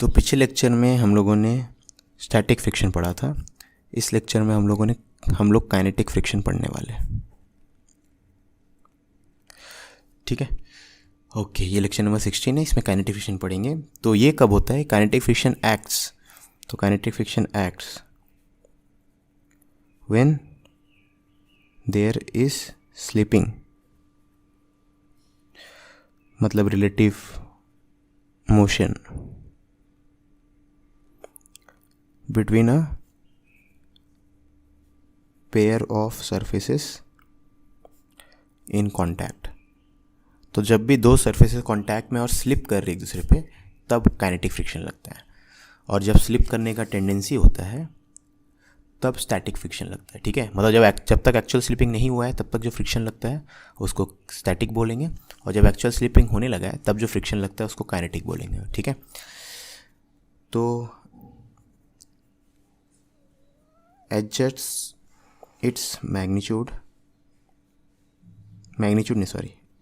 तो पिछले लेक्चर में हम लोगों ने स्टैटिक फ्रिक्शन पढ़ा था। इस लेक्चर में हम लोग काइनेटिक फ्रिक्शन पढ़ने वाले हैं। ठीक है, ओके। ये लेक्चर नंबर 16 है, इसमें काइनेटिक फ्रिक्शन पढ़ेंगे। तो ये कब होता है? Kinetic friction acts. तो kinetic friction acts when there is slipping, मतलब relative motion between a pair of surfaces in contact। तो जब भी दो सरफेसेस कांटेक्ट में और स्लिप कर रही एक दूसरे पे, तब काइनेटिक फ्रिक्शन लगता है। और जब स्लिप करने का टेंडेंसी होता है तब स्टैटिक फ्रिक्शन लगता है। ठीक है, मतलब जब तक एक्चुअल स्लिपिंग नहीं हुआ है तब तक जो फ्रिक्शन लगता है उसको स्टैटिक बोलेंगे, और जब एक्चुअल स्लिपिंग होने लगा है तब जो फ्रिक्शन लगता है उसको काइनेटिक बोलेंगे। ठीक है, तो adjusts its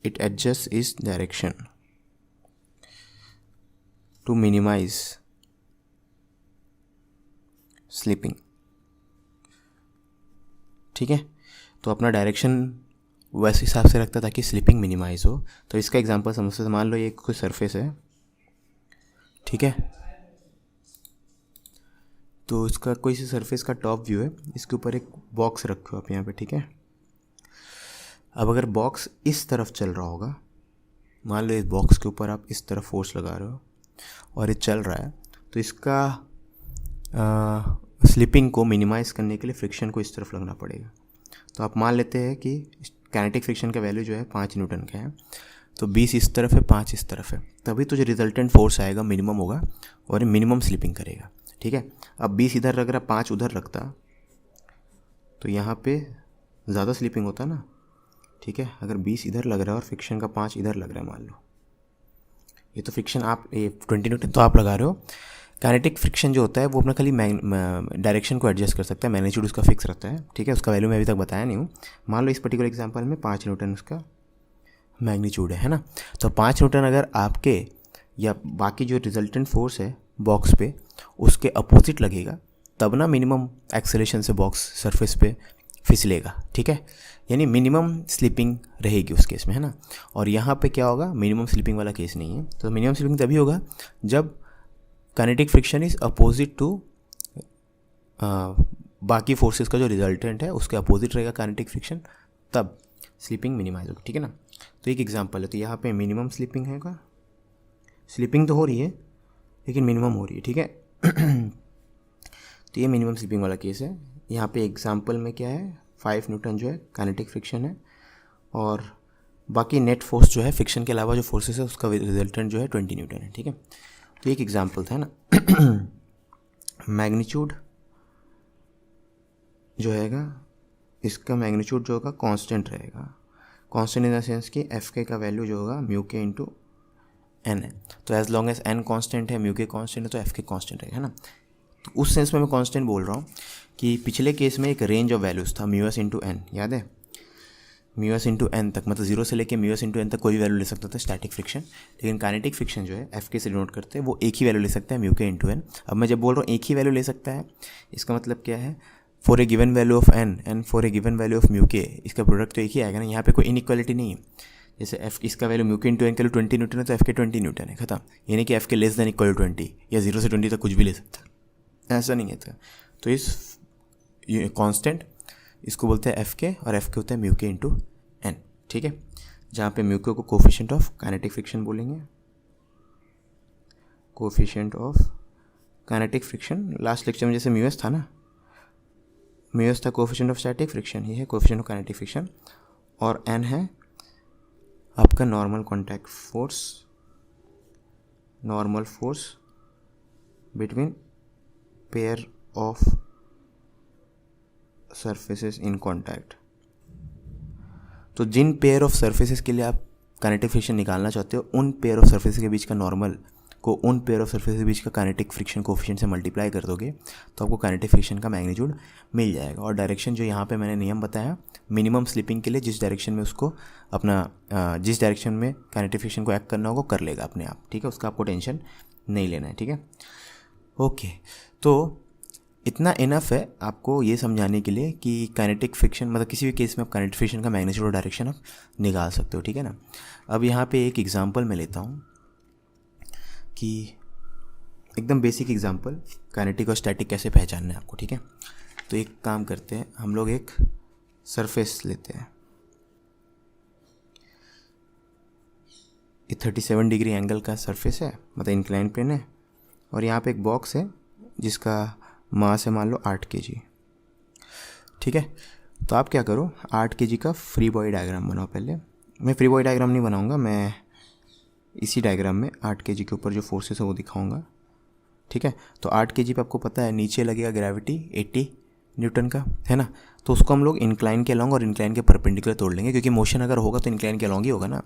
it adjusts its direction to minimize slipping। ठीक है, तो अपना डायरेक्शन वैसे हिसाब से रखता है ताकि स्लिपिंग मिनिमाइज हो। तो इसका एग्जांपल समझते, मान लो ये कोई सरफेस है, ठीक है, तो इसका कोई सी सरफेस का टॉप व्यू है, इसके ऊपर एक बॉक्स रखो आप यहाँ पे। ठीक है, अब अगर बॉक्स इस तरफ चल रहा होगा, मान लो इस बॉक्स के ऊपर आप इस तरफ फोर्स लगा रहे हो और ये चल रहा है, तो इसका स्लिपिंग को मिनिमाइज करने के लिए फ्रिक्शन को इस तरफ लगना पड़ेगा। तो आप मान लेते हैं कि काइनेटिक फ्रिक्शन का वैल्यू जो है 5 न्यूटन का है, तो 20 इस तरफ है, 5 इस तरफ है, तभी तो जो रिजल्टेंट फोर्स आएगा मिनिमम होगा और ये मिनिमम स्लिपिंग करेगा। ठीक है, अब 20 इधर रख रहा, 5 उधर रखता, तो यहाँ पे ज़्यादा स्लिपिंग होता ना। ठीक है, अगर 20 इधर लग रहा है और फ्रिक्शन का 5 इधर लग रहा है, मान लो ये तो फ्रिक्शन आप 20 न्यूटन तो आप लगा रहे हो। काइनेटिक फ्रिक्शन जो होता है वो अपना खाली डायरेक्शन को एडजस्ट कर सकता है, मैग्नीट्यूड उसका फिक्स रहता है। ठीक है, उसका वैल्यू मैं अभी तक बताया नहीं हूँ। मान लो इस पर्टिकुलर एग्जांपल में 5 न्यूटन उसका मैग्नीट्यूड है ना। तो 5 न्यूटन अगर आपके या बाकी जो रिजल्टेंट फोर्स है बॉक्स पे उसके अपोजिट लगेगा, तब ना मिनिमम एक्सेलरेशन से बॉक्स सरफेस पे फिसलेगा। ठीक है, यानी मिनिमम स्लिपिंग रहेगी उस केस में, है ना। और यहाँ पे क्या होगा, मिनिमम स्लिपिंग वाला केस नहीं है। तो मिनिमम स्लिपिंग तभी होगा जब kinetic friction is opposite to बाकी फोर्सेस का जो रिजल्टेंट है उसके अपोजिट रहेगा काइनेटिक फ्रिक्शन, तब स्लिपिंग मिनिमाइज होगी। ठीक है ना, तो एक एग्जांपल है, तो यहाँ पे मिनिमम स्लिपिंग है, स्लिपिंग तो हो रही है लेकिन मिनिमम हो रही है। ठीक है, तो ये मिनिमम स्लिपिंग वाला केस है। यहाँ पे एग्जांपल में क्या है, 5 न्यूटन जो है काइनेटिक फ्रिक्शन है, और बाकी नेट फोर्स जो है फ्रिक्शन के अलावा जो फोर्सेस है उसका रिजल्टेंट जो है 20 न्यूटन है। ठीक है, तो एक एग्जांपल था ना। मैग्नीट्यूड जो हैगा, इसका मैग्नीट्यूड जो होगा कांस्टेंट रहेगा। कांस्टेंट इन द सेंस कि एफ के का वैल्यू जो होगा म्यू के इंटू एन है। तो as long as N constant है, म्यू के कांस्टेंट है, तो एफ के कांस्टेंट है ना। तो उस सेंस में मैं कांस्टेंट बोल रहा हूँ कि पिछले केस में एक रेंज ऑफ वैल्यूज़ था, म्यू एस इंटू एन, याद है, म्यू एस इंटू एन तक, मतलब 0 से लेके म्यू एस इंटू एन तक कोई भी वैल्यू ले सकता था स्टैटिक फ्रिक्शन। लेकिन काइनेटिक फ्रिक्शन जो है एफ के से डिनोट करते हैं, वो एक ही वैल्यू ले सकता है, म्यू के इंटू एन। अब मैं जब बोल रहा हूँ एक ही वैल्यू ले सकता है, इसका मतलब क्या है, for a given value of N and for a given value of mu K, इसका प्रोडक्ट तो एक ही आएगा ना। यहाँ पे कोई इनइक्वालिटी नहीं है। जैसे एफ इसका वैल्यू म्यू के इंटू एन के लिए 20 न्यूटन है, तो एफ के 20 न्यूटन है, खत्म। यानी कि एफ के लेस देन इक्वल 20 या 0 से 20 तक कुछ भी ले सकता है, ऐसा नहीं है। तो इस कांस्टेंट इसको बोलते हैं एफ के, और एफ के होता है म्यू के इंटू एन। ठीक है, जहाँ पे म्यू के को कोफिशिएंट ऑफ काइनेटिक फ्रिक्शन बोलेंगे, coefficient of kinetic friction. Last lecture में जैसे म्यू एस था ना, म्यू एस था कोफिशिएंट ऑफ स्टैटिक फ्रिक्शन, ये है कोफिशिएंट ऑफ काइनेटिक फ्रिक्शन, और एन है आपका normal contact force, normal force between pair of surfaces in contact. तो जिन पेयर ऑफ सरफेसेस के लिए आप काइनेटिक फ्रिक्शन निकालना चाहते हो, उन पेयर ऑफ सरफेसेस के बीच का नॉर्मल को उन पेयर ऑफ सरफेस के बीच का काइनेटिक फ्रिक्शन कोफिशिएंट से मल्टीप्लाई कर दोगे तो आपको काइनेटिक फ्रिक्शन का मैग्नीट्यूड मिल जाएगा। और डायरेक्शन जो यहाँ पे मैंने नियम बताया, मिनिमम स्लिपिंग के लिए जिस डायरेक्शन में उसको अपना जिस डायरेक्शन में काइनेटिक फ्रिक्शन को एक्ट करना होगा कर लेगा अपने आप, ठीक है, उसका आपको टेंशन नहीं लेना है, ठीक है। ओके, तो इतना इनफ है आपको ये समझाने के लिए कि काइनेटिक फ्रिक्शन मतलब किसी भी केस में आप काइनेटिक फ्रिक्शन का मैग्नीट्यूड और डायरेक्शन आप निकाल सकते हो, ठीक है ना। अब यहाँ पे एक एग्जांपल मैं लेता हूँ कि एकदम बेसिक एग्जांपल काइनेटिक और स्टैटिक कैसे पहचानना है आपको, ठीक है। तो एक काम करते हैं, हम लोग एक सरफेस लेते हैं, ये 37 डिग्री एंगल का सरफेस है, मतलब इंक्लाइन प्लेन है, और यहाँ पे एक बॉक्स है जिसका मास है मान लो 8 kg, ठीक है। तो आप क्या करो, 8 kg का फ्री बॉडी डायग्राम बनाओ। पहले मैं फ्री बॉडी डायग्राम नहीं बनाऊंगा, मैं इसी डायग्राम में 8 kg के ऊपर जो फोर्सेस है वो दिखाऊंगा, ठीक है। तो 8 kg पे आपको पता है नीचे लगेगा ग्रेविटी 80 न्यूटन का, है ना। तो उसको हम लोग इंक्लाइन के अलॉन्ग और इंक्लाइन के परपेंडिकुलर तोड़ लेंगे, क्योंकि मोशन अगर होगा तो इंक्लाइन के अलॉन्ग ही होगा ना।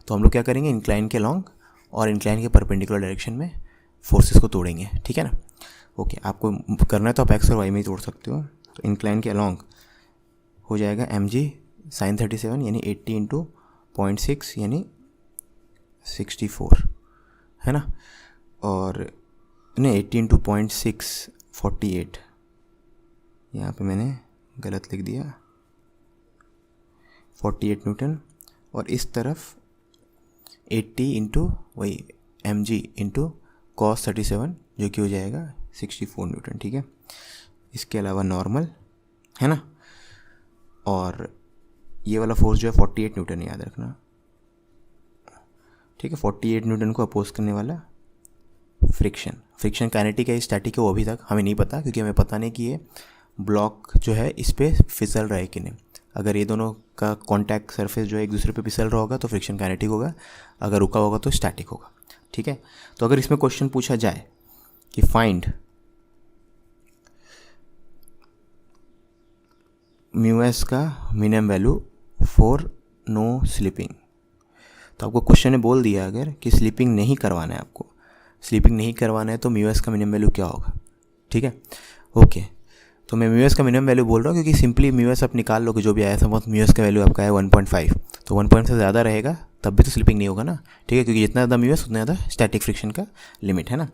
तो हम लोग क्या करेंगे, इंक्लाइन के अलॉन्ग और इंक्लाइन के परपेंडिकुलर डायरेक्शन में फोर्सेस को तोड़ेंगे, ठीक है ना। ओके, आपको करना है तो आप एक्स और वाई में ही तोड़ सकते हो। तो इंक्लाइन के अलॉन्ग हो जाएगा mg sin 37 यानी 80 इंटू 0.6 यानी 64, है ना। और नहीं 80 इंटू 0.6 48, यहाँ पे मैंने गलत लिख दिया, 48 न्यूटन। और इस तरफ 80 इंटू वही mg इंटू cos 37 जो कि हो जाएगा 64 न्यूटन, ठीक है। इसके अलावा नॉर्मल, है ना। और ये वाला फोर्स जो है 48 न्यूटन, याद रखना, ठीक है। 48 न्यूटन को अपोज करने वाला फ्रिक्शन काइनेटिक है स्टैटिक है वो अभी तक हमें नहीं पता, क्योंकि हमें पता नहीं कि ये ब्लॉक जो है इस पर फिसल रहा है कि नहीं। अगर ये दोनों का कॉन्टैक्ट सरफेस जो है एक दूसरे पे फिसल रहा होगा तो फ्रिक्शन काइनेटिक होगा, अगर रुका होगा तो स्टैटिक होगा, ठीक है। तो अगर इसमें क्वेश्चन पूछा जाए कि फाइंड μs का minimum value for no slipping, तो आपको क्वेश्चन ने बोल दिया अगर कि स्लीपिंग नहीं करवाना है, आपको स्लीपिंग नहीं करवाना है तो μs का मिनिमम वैल्यू क्या होगा, ठीक है। ओके, तो मैं μs का मिनिमम वैल्यू बोल रहा हूँ क्योंकि सिंपली μs आप निकाल लो कि जो भी आया था बहुत म्यूएस का वैल्यू आपका है 1.5, तो 1 से ज़्यादा रहेगा तब भी तो स्लीपिंग नहीं होगा ना, ठीक है, क्योंकि जितना ज़्यादा μs उतना ज़्यादा स्टैटिक फ्रिक्शन का लिमिट है ना।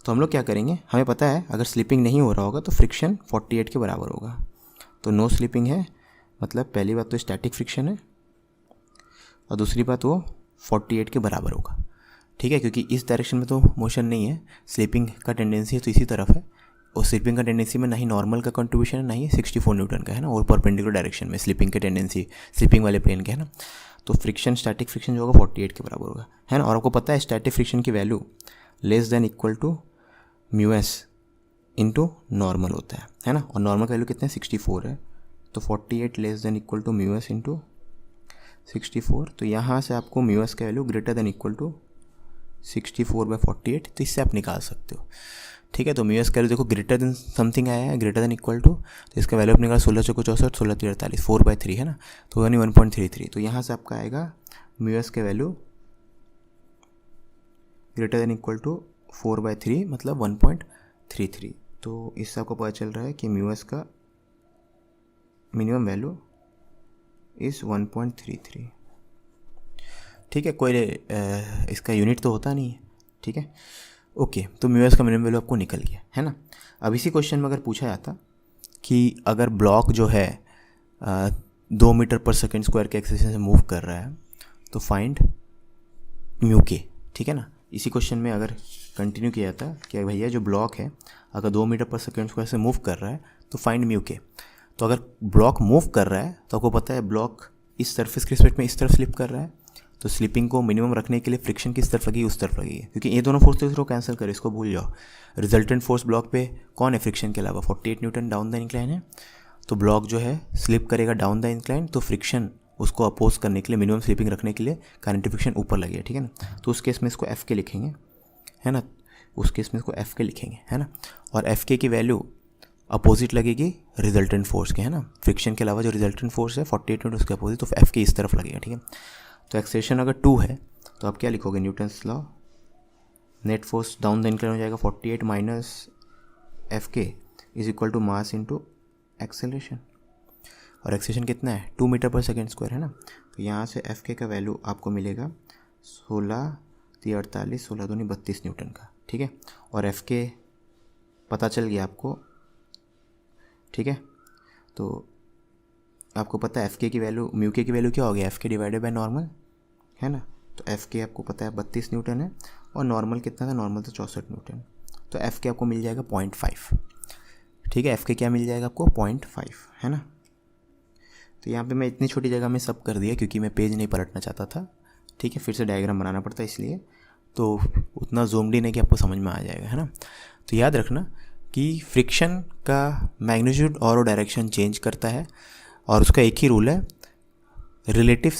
तो हम लोग क्या करेंगे, हमें पता है अगर स्लीपिंग नहीं हो रहा होगा तो फ्रिक्शन 48 के बराबर होगा। तो नो स्लीपिंग है मतलब पहली बात तो स्टैटिक फ्रिक्शन है और दूसरी बात वो 48 के बराबर होगा, ठीक है, क्योंकि इस डायरेक्शन में तो मोशन नहीं है, स्लीपिंग का टेंडेंसी है तो इसी तरफ है, और स्लीपिंग का टेंडेंसी में ना ही नॉर्मल का कंट्रीब्यूशन है ना ही 64 न्यूटन का, है ना, और परपेंडिकुलर डायरेक्शन में स्लीपिंग के टेंडेंसी स्लीपिंग वाले प्लेन के, है ना। तो फ्रिक्शन स्टैटिक फ्रिक्शन जो होगा 48 के बराबर होगा, है ना। और आपको पता है स्टैटिक फ्रिक्शन की value less than equal to μs into normal होता है ना। और नॉर्मल का वैल्यू कितना है 64 है, तो 48 less than equal to μs into 64। तो यहाँ से आपको μs का value greater than equal to 64/48, तो इससे आप निकाल सकते हो, ठीक है। तो μs का वैल्यू देखो ग्रेटर देन समथिंग आया है, ग्रेटर देन इक्वल टू, तो इसका वैल्यू आप निकाल 16 चौको 64, 16 3 48, 4/3 है ना, तो यानी 1.33। तो यहाँ से आपका आएगा μs का value greater than equal to 4/3 मतलब 1.33। तो इससे आपको पता चल रहा है कि μs का मिनिमम वैल्यू इज़ 1.33, ठीक है। कोई इसका यूनिट तो होता नहीं है, ठीक है। ओके, तो μs का मिनिमम वैल्यू आपको निकल गया, है ना। अब इसी क्वेश्चन में अगर पूछा जाता कि अगर ब्लॉक जो है 2 मीटर पर सेकेंड स्क्वायर के एक्सेलेरेशन से मूव कर रहा है तो फाइंड μk, ठीक है ना। इसी क्वेश्चन में अगर कंटिन्यू किया जाता कि भैया जो ब्लॉक है अगर 2 मीटर पर सेकेंड स्क्वायर से मूव कर रहा है तो फाइंड μk। तो अगर ब्लॉक मूव कर रहा है तो आपको पता है ब्लॉक इस सरफेस के रिस्पेक्ट में इस तरफ स्लिप कर रहा है, तो स्लिपिंग को मिनिमम रखने के लिए फ्रिक्शन किस तरफ लगेगी, उस तरफ लगेगी, क्योंकि ये दोनों फोर्स तो इसको कैंसिल कर, इसको भूल जाओ। रिजल्टेंट फोर्स ब्लॉक पे कौन है फ्रिक्शन के अलावा, 48 न्यूटन डाउन द इंक्लाइन है। तो ब्लॉक जो है स्लिप करेगा डाउन द इंक्लाइन, तो फ्रिक्शन उसको अपोज करने के लिए मिनिमम स्लिपिंग रखने के लिए काइनेटिक फ्रिक्शन ऊपर लगेगा, ठीक है ना। तो उस केस में इसको FK लिखेंगे, है ना, उस केस में इसको FK लिखेंगे, है ना। और FK की वैल्यू अपोजिट लगेगी रिजल्टेंट फोर्स के, है ना। फ्रिक्शन के अलावा जो रिजल्टेंट फोर्स है 48 न्यूटन उसके अपोजिट, तो FK इस तरफ लगेगा, ठीक है। तो एक्सेलरेशन अगर 2 है तो आप क्या लिखोगे, Newton's law net force down the incline हो जाएगा 48 minus F K is equal to mass into acceleration, और एक्सेलरेशन कितना है 2 मीटर पर सेकेंड स्क्वायर है ना। तो यहाँ से एफ के का वैल्यू आपको मिलेगा 16×3 = 48, 16×2 = 32 न्यूटन का, ठीक है। और एफ के पता चल गया आपको, ठीक है। तो आपको पता है एफ के की वैल्यू, म्यू के की वैल्यू क्या हो गया, एफ के डिवाइडेड बाय नॉर्मल, है ना। तो एफ के आपको पता है 32 न्यूटन है, और नॉर्मल कितना था, नॉर्मल था 64 न्यूटन। तो एफ के आपको मिल जाएगा 0.5, ठीक है। एफ के क्या मिल जाएगा आपको 0.5, है ना। तो यहाँ पे मैं इतनी छोटी जगह में सब कर दिया क्योंकि मैं पेज नहीं पलटना चाहता था, ठीक है। फिर से डायग्राम बनाना पड़ता है इसलिए, तो उतना ज़ूम्ड इन है कि आपको समझ में आ जाएगा, है ना। तो याद रखना कि फ्रिक्शन का मैग्नीट्यूड और डायरेक्शन चेंज करता है, और उसका एक ही रूल है, रिलेटिव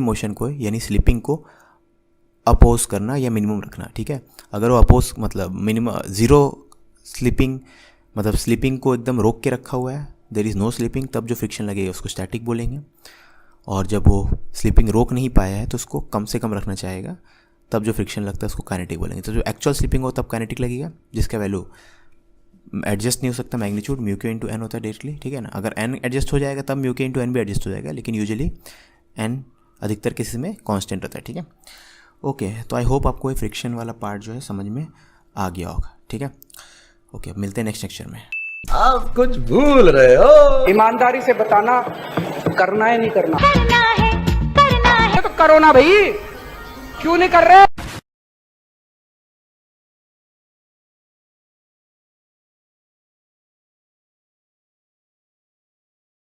मोशन को यानी स्लिपिंग को अपोज करना या मिनिमम रखना, ठीक है। अगर वो अपोज मतलब मिनिमम ज़ीरो स्लिपिंग, मतलब स्लिपिंग को एकदम रोक के रखा हुआ है, देयर इज़ नो स्लिपिंग, तब जो फ्रिक्शन लगेगा उसको स्टैटिक बोलेंगे। और जब वो स्लिपिंग रोक नहीं पाया है तो उसको कम से कम रखना चाहेगा, तब जो फ्रिक्शन लगता है उसको काइनेटिक बोलेंगे। तो जो एक्चुअल स्लिपिंग हो तब काइनेटिक लगेगा, जिसका वैल्यू एडजस्ट नहीं हो सकता, मैग्नीट्यूड म्यू के इंटू एन होता है डायरेक्टली, ठीक है ना। अगर एन एडजस्ट हो जाएगा तब म्यू के इंटू एन भी एडजस्ट हो जाएगा, लेकिन यूजुअली एन अधिकतर केसेस में कांस्टेंट रहता है, ठीक है। ओके, तो आई होप आपको ये फ्रिक्शन वाला पार्ट जो है समझ में आ गया होगा, ठीक है। ओके, अब मिलते हैं नेक्स्ट लेक्चर में। आप कुछ भूल रहे हो। ईमानदारी से बताना, करना है नहीं करना, करना है तो करो ना भाई, क्यों नहीं कर रहे।